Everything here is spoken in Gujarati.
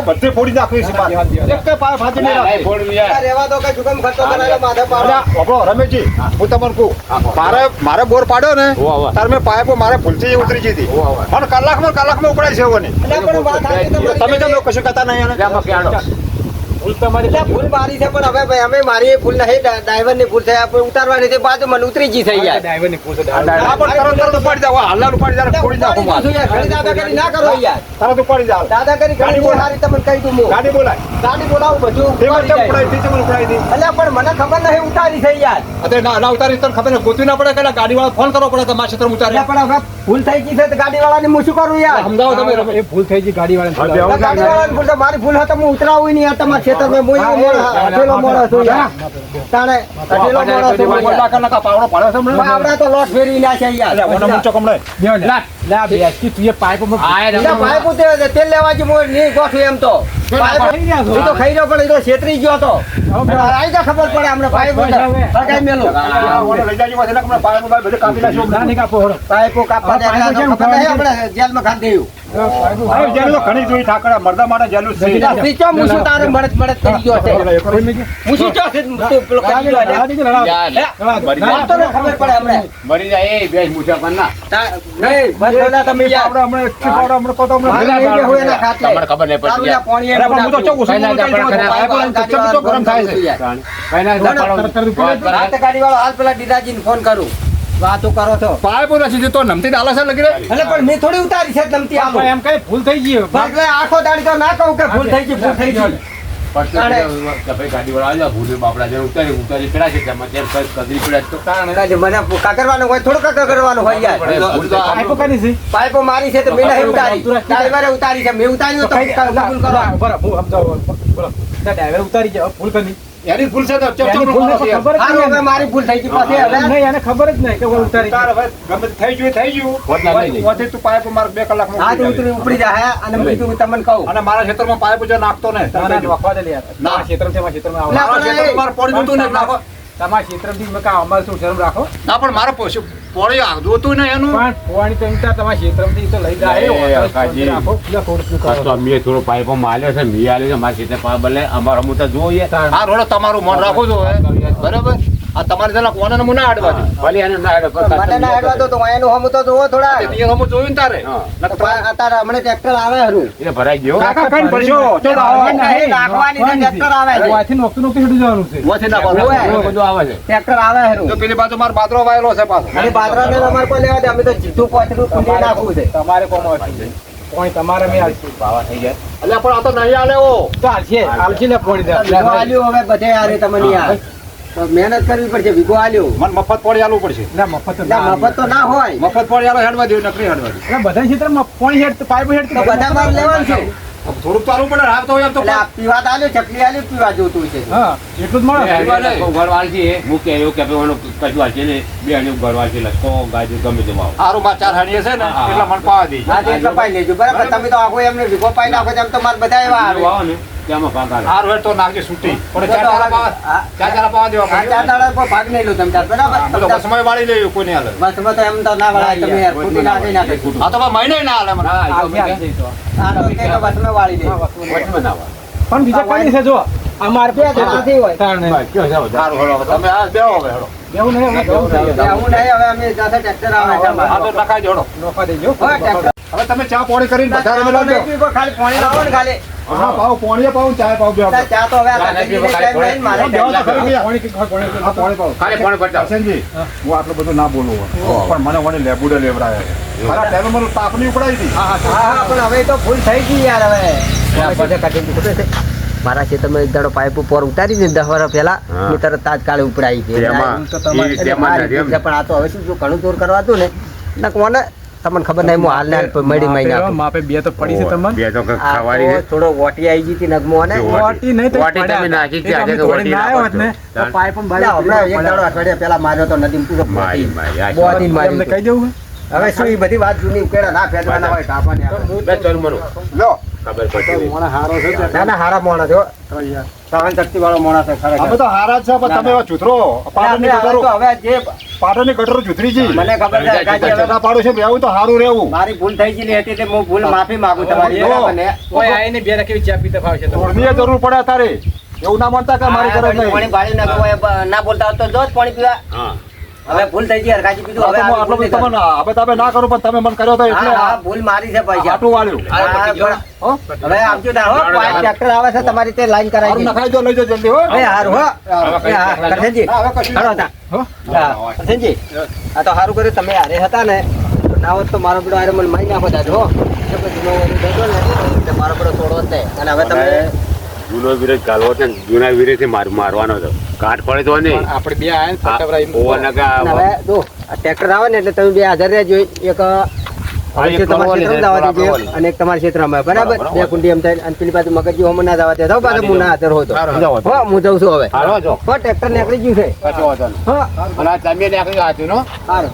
બધે ફોડી નાખવી રમેશજી હું તમને કહું મારે બોર પાડ્યો ને તાર મેં પાઇપો મારે ભૂલથી ઉતરી ગઈ હતી પણ કલાકમાં ઉપડાય છે તમે તો કશું કરતા નહીં ભૂલ મારી છે પણ હવે અમે મારી ભૂલ નહીં ડ્રાઈવર ની ભૂલ થઈ ઉતારવાની છે બાજુ મને ઉતરી ગઈ થઈ યાર ડ્રાઈવર ની ભૂલ પાડી જાવ હાલના ઉપાડી જાવ ફોડી નાખો દાદાગીરી ના કરો યાર તરત ઉપાડી જાવ દાદાગીરી ગાડી બોલાવી તમને કહી દઉં ગાડી બોલાવું બધું એટલે પણ મને ખબર નહીં ઉતારી છે યાર અરે ના ઉતારી તને ખબર ગોતવી ના પડે કે ગાડી વાળા ફોન કરવો પડે તમારા ક્ષેત્ર ઉતારે પણ હવે ભૂલ થઈ ગઈ છે તો ગાડી વાળાની હું શું કરું યાર સમજાવો તમે એ ભૂલ થઈ ગઈ ગાડી વાળાની ભૂલ મારી ભૂલ હતી હું ઉતરાવું નહીં યાર તમારા ક્ષેત્રમાં હું અઢેલો મોડો છું યાર તાણે અઢેલો મોડો છું પાવડો પાડો છે આપડા તો લોટ ફેરી ના છે યાર ઓનો મૂચો કમલે લા બેસકી તું એ પાઇપ તેલ લેવા જે મોર ની ગોઠું એમ તો પાઇપ તો ખાઈ રહ્યો પણ એ તો છેતરી ગયો તો આઈ જા ખબર પડે હમણાં પાઇપ લગાઈ મેલો લઈ જાજો વાસને હમણાં પાઇપ બધે કાપી નાખ્યો ના નહીં કાપો હરો પાઇપો કાપવા દે આપણે જેલમાં ખાન દેયું ભાઈ જેલો ઘણી જોઈ ઠાકરા મરદા માટે જેલું છે સીચો મુસુ તારે મળત કરી ગયો છે મુસુ ચો છે પેલો કરી ગયો યાર તો ખબર પડે હમણાં મરી જાય એ બેસ મુઠા કરના નહીં બસ તમે યાર આપણે હમણાં કહો તો હમણાં હોય ના ખાતે તમને ખબર નહીં પડતી યાર પાણી અરે પણ હું તો ચોક ઉસું તો ગરમ થાય છે ગાડી વાળો હાલ પેલા દીદાજીને ફોન કરું વાતો કરો છો પાઇપ નથી તો નમતી ડાલા છે લગી એટલે પણ મેં થોડી ઉતારી છે નમતી આલો એમ કઈ ભૂલ થઈ ગઈ એટલે આખો દાડી તો ના કહું કે ભૂલ થઈ ગઈ ગાડી વાળા ભૂલ બાપડા જે ઉતારી પેલા છે કદરી પડ્યા તો કારણ મને કાકરવાનું હોય થોડું કાકર કરવાનું હોય યાર પાઇપો મારી છે તો મેં નહીં ઉતારી ડ્રાઈવરે ઉતારી છે મેં ઉતાર્યું તો કબૂલ કરો ડ્રાઈવર ઉતારી જાય ભૂલ કરી યારી ભૂલ છે તો હવે મારી ભૂલ થઈ ગઈ પછી હવે નહીં એને ખબર જ નહીં કે ઉતારી હવે ગમે થઈ ગયું ઓથી તું પાઇપ માર 2 કલાકમાં આ ઉતરી ઉપડી જાય અને બીજું તમને કહું અને મારા ક્ષેત્રમાં પાઇપ જો નાખતો ને તમારા વખવા દે યાર ના ક્ષેત્રમાં માર પડી નતું ને નાખો તમારા ક્ષેત્રથી મેં કા અમાર શું શરમ રાખો ના પણ મારે પોણી જોતું ને એનું પણ પોણી તો તમારા ક્ષેત્રથી તો લઈ જાય રાખો મેં થોડો પાઇપો માર્યો છે મી આલ્યો છે મારા ક્ષેત્ર પાઇપ બલે અમારો હું તો જોઈએ આ રોડો તમારું મન રાખો છો બરાબર આ તમારે જલા કોને મને ના આડવા દે ભલે એને ના આડવા મને ના આડવા દો તો એનું હમ તો જોવો થોડા તે હમ જોયું ને તારે અત્યારે હમણે ટ્રેક્ટર આવે હરું એ ભરાઈ ગયો કાકા કઈ પડશો તો નાખવાની ટ્રેક્ટર આવે છે વાથી નોકતું હેડું જવાનું છે વાથી ના બધું આવે છે ટ્રેક્ટર આવે હરું તો પેલી બાજુ માર બાદરો વાયેલો છે પાછો અને બાદરા ને અમાર પર લેવા દે અમે તો જીતું પોચડું ખુલી નાખવું છે તમારે કોમ આવશે પોણી તમારે મે આવશે બાવા થઈ ગયા એટલે પણ આ તો નહીં આલે ઓ ચાલશે આલજી ને પોણી દે આલ્યો હવે બધે યાર તમને યાર મહેનત કરવી પડશે વિગો આલ્યો મન મફત પોણી આલવું પડશે ના મફત તો ના હોય મફત પોણી આલો હેડવા દેવું નકરી હેડવા દે એટલે બધા ક્ષેત્રમાં પોણી હેડ પાઇપ હેડ તો બધા માર લેવાનું છે થોડું ચાલવું પડે રાત તો એમ તો પીવા આલ્યો ચકલી આલ્યો પીવા જોતું છે હા એટલું જ મળે ઘરવાળ છે મૂકે એવું કે કજવાળ છે ને બે અણુ ઘરવાળ છે લસકો ગાજુ ગમે તે વાવ આરો માં 4 હાડીએ છે ને એટલા મન પાવા દે હા એટલે પાઈ લેજો બરાબર તમે તો આખો એમને વિગો પાઈ નાખો તેમ તો માર બધા એવા આવો ને ત્યાંમાં ભાગ આવે આરો હેડ તો નાખજે છૂટી પણ 4 દાડા પાવા દેવા 4 દાડા પર ભાગ નહીં લો તમે બરાબર તો સમય વાળી લેજો કોઈ નહીં હાલે બસમાં તો એમ તો ના વાળાય તમે યાર ફૂટી નાખી નાખે આ તો મહિને ના હાલે મને આ તો બસમાં વાળી દે પણ બીજા કઈ છે જો અમાર પે નથી હોય તારને કયો જાવ સારું હેડો તમે આ બેહો હવે હેડો બેહું નહીં હું નહીં હવે અમે જાતે ટ્રેક્ટર આવે છે આ તો નખાઈ જોડો નખા દેજો હવે તમે ચા પાણી કરીને બધા રમે લાવજો ખાલી પાણી લાવો ને ખાલી હા પાવ પાણી પાવ ચા પાવ બે ચા તો હવે પાણી પાવ ખાલી પાણી પડતા સંજી હું આટલું બધું ના બોલું પણ મને વણે લેબુડે લેવરાય મારા ટાઈમે મને તાપની ઉપડાઈ હતી હા પણ હવે તો ભૂલ થઈ ગઈ યાર હવે મારા ક્ષેત્રમાં એક દાડો પાઇપ ઉપર ઉતારી ને 10 વર્ષ પહેલા મેં તરત તાત્કાલિક ઉપડાઈ ગઈ પણ આ તો હવે શું ઘણું દૂર કરવાતું ને કોને તમને ખબર નહીં હું હાલ ને મળી મહિના માપે બે તો પડી છે તમને બે તો ખવારી છે થોડો વોટી આવી ગઈ હતી નગમો ને વોટી નહીં તો વોટી તમે નાખી છે આજે તો વોટી ના આવત ને તો પાઇપ પણ બાળી હમણાં એક દાડો અઠવાડિયા પહેલા માર્યો તો નદી પૂરો મારી બોતી મારી કહી દઉં હવે શું એ બધી વાત જૂની ઉકેડા ના ફેરવાના હોય કાપાને બે ચલ મરો લો ખબર પડી મોણા હારો છે તે. ના ના હારા મોણા છો તો યાર. સહન શક્તિ વાળો મોણા છે ખરેખર અમે તો હારા જ છે પણ તમે એવા ચૂતરો પાટણની આપણે ગટરો તો હવે જે પાટણની ગટરો ચૂતરી જી મને ખબર છે કાકી હવે ના પાડો છે બેવું તો સારું રહેવું મારી ભૂલ થઈ ગયેલી હતી તે હું ભૂલ માફી માંગુ તમારી જો. બરાબર ને ઓય આઈને બે રાખી ચા પીતા ફાવશે તો ધોળની જરૂર પડે તારે એવું ના માનતા કે મારી ગરજ પાણી નહીં બાળી નાખો હોય, ના બોલતા હોત તો જો જ પાણી પીવા હા હવે ભૂલ થઈ ગઈ હરખાજી પીધું આ હવે તો હું આટલો બધો તમને હવે તમે ના કરો પણ તમે મને કર્યો તો એટલે હા હા ભૂલ મારી છે પૈસા આટલું વાળ્યું હા, હો? હવે આવજો ના હો ટ્રેક્ટર આવે છે તમારી તે લાઈન હારું કરાવી નખાઈ જો લઈ જો જલ્દી હો એ હારું હો એ હા કરશનજી ના, હવે કશું હાલો તા હો? હા કરશનજી આ તો સારું કર્યું તમે હારે હતા ને ના હોત તો મારો બધો હારે મને મારી નાખો દાદો હો એટલે પછી નો વળી થતો ને એટલે મારો બધો છોડવો જ થાય. અને હવે તમે જૂનો વિરોધ ગાલવો છે ને જૂના વિરોધથી મારવાનો હતો કાટ પડે તો નહીં આપણે બે આયા ને ફટાફટ આઈને ઓવરના અને હવે જો આ ટ્રેક્ટર આવે ને એટલે તમે બે હાજર રહેજો એક હવે તમારા ક્ષેત્રમાં જવા દેજો અને એક તમારા ક્ષેત્રમાં બરાબર બે કુંડી એમ થાય અને પેલી બાજુ મગજ હમ ના જવા દે પાછું હું ના હાજર હોતો હો હું જઉં છું હવે હાલો જો હો ટ્રેક્ટર નીકળી ગયું છે કશો વાંધો નહીં. હો અને આ તમે નીકળી હાથું નો સારું